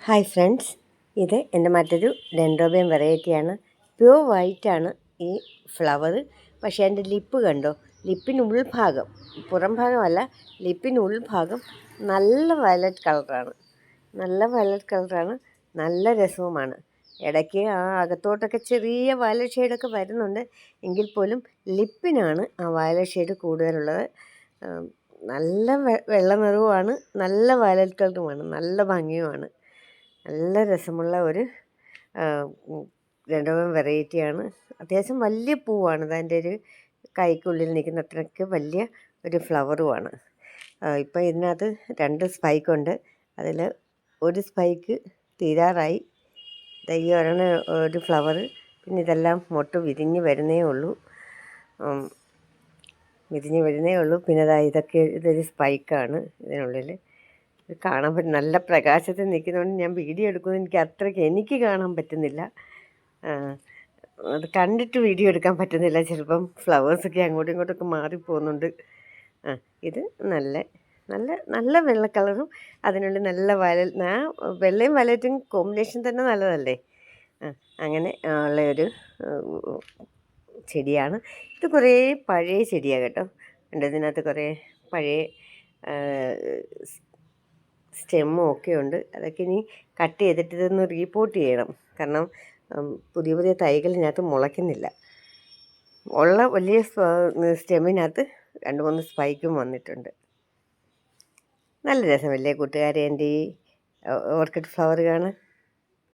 Hi friends, ഇത് എൻ്റെ മറ്റൊരു ഡെൻഡ്രോബിയം വെറൈറ്റിയാണ്. പ്യുവർ വൈറ്റാണ് ഈ ഫ്ലവർ. പക്ഷേ എൻ്റെ ലിപ്പ് കണ്ടോ, ലിപ്പിന് ഉൾഭാഗം, പുറം ഭാഗമല്ല, ലിപ്പിന് ഉൾഭാഗം നല്ല വയലറ്റ് കളറാണ്. നല്ല രസവുമാണ്. ഇടയ്ക്ക് ആ അകത്തോട്ടൊക്കെ ചെറിയ വയലറ്റ് ഷെയ്ഡൊക്കെ വരുന്നുണ്ട്. എങ്കിൽ പോലും ലിപ്പിനാണ് ആ വയലറ്റ് ഷെയ്ഡ് കൂടുതലുള്ളത്. നല്ല വെള്ള നിറവുമാണ്, നല്ല വയലറ്റ് കളറുമാണ്, നല്ല ഭംഗിയുമാണ്. നല്ല രസമുള്ള ഒരു ഡെൻഡ്രോബിയം വെറൈറ്റിയാണ്. അത്യാവശ്യം വലിയ പൂവാണ്. അതിൻ്റെ ഒരു കൈക്കുള്ളിൽ നിൽക്കുന്ന അത്രയ്ക്ക് വലിയ ഒരു ഫ്ലവറുമാണ്. ഇപ്പോൾ ഇതിനകത്ത് 2 സ്പൈക്കുണ്ട്. അതിൽ ഒരു സ്പൈക്ക് തീരാറായി. ഈ ഒരെണ്ണം ഒരു ഫ്ലവർ, പിന്നെ ഇതെല്ലാം മൊട്ട് വിരിഞ്ഞ് വരുന്നേ ഉള്ളൂ. പിന്നെ ഇതൊരു സ്പൈക്കാണ് ഇതിനുള്ളിൽ. കാണാൻ പറ്റും, നല്ല പ്രകാശത്തിൽ നിൽക്കുന്നതുകൊണ്ട് ഞാൻ വീഡിയോ എടുക്കുന്നത് എനിക്ക് കാണാൻ പറ്റുന്നില്ല. അത് കണ്ടിട്ട് വീഡിയോ എടുക്കാൻ പറ്റുന്നില്ല. ചിലപ്പം ഫ്ലവേഴ്സൊക്കെ അങ്ങോട്ടും ഇങ്ങോട്ടൊക്കെ മാറിപ്പോകുന്നുണ്ട്. ഇത് നല്ല നല്ല നല്ല വെള്ള കളറും അതിനുള്ളിൽ നല്ല വെള്ളയും വയലറ്റും കോമ്പിനേഷൻ തന്നെ നല്ലതല്ലേ. അങ്ങനെ ഉള്ളൊരു ചെടിയാണ് ഇത്. കുറേ പഴയ ചെടിയാണ് കേട്ടോ. ഇതിനകത്ത് കുറേ പഴയ സ്റ്റെമ്മും ഒക്കെ ഉണ്ട്. അതൊക്കെ ഇനി കട്ട് ചെയ്തിട്ട് ഇതൊന്ന് റീപോർട്ട് ചെയ്യണം. കാരണം പുതിയ തൈകളിനകത്ത് മുളയ്ക്കുന്നില്ല. ഉള്ള വലിയ സ്റ്റെമ്മിനകത്ത് 2-3 സ്പൈക്കും വന്നിട്ടുണ്ട്. നല്ല രസമല്ലേ കൂട്ടുകാരെ എൻ്റെ ഈ ഓർക്കിഡ് ഫ്ലവർ കാണാൻ?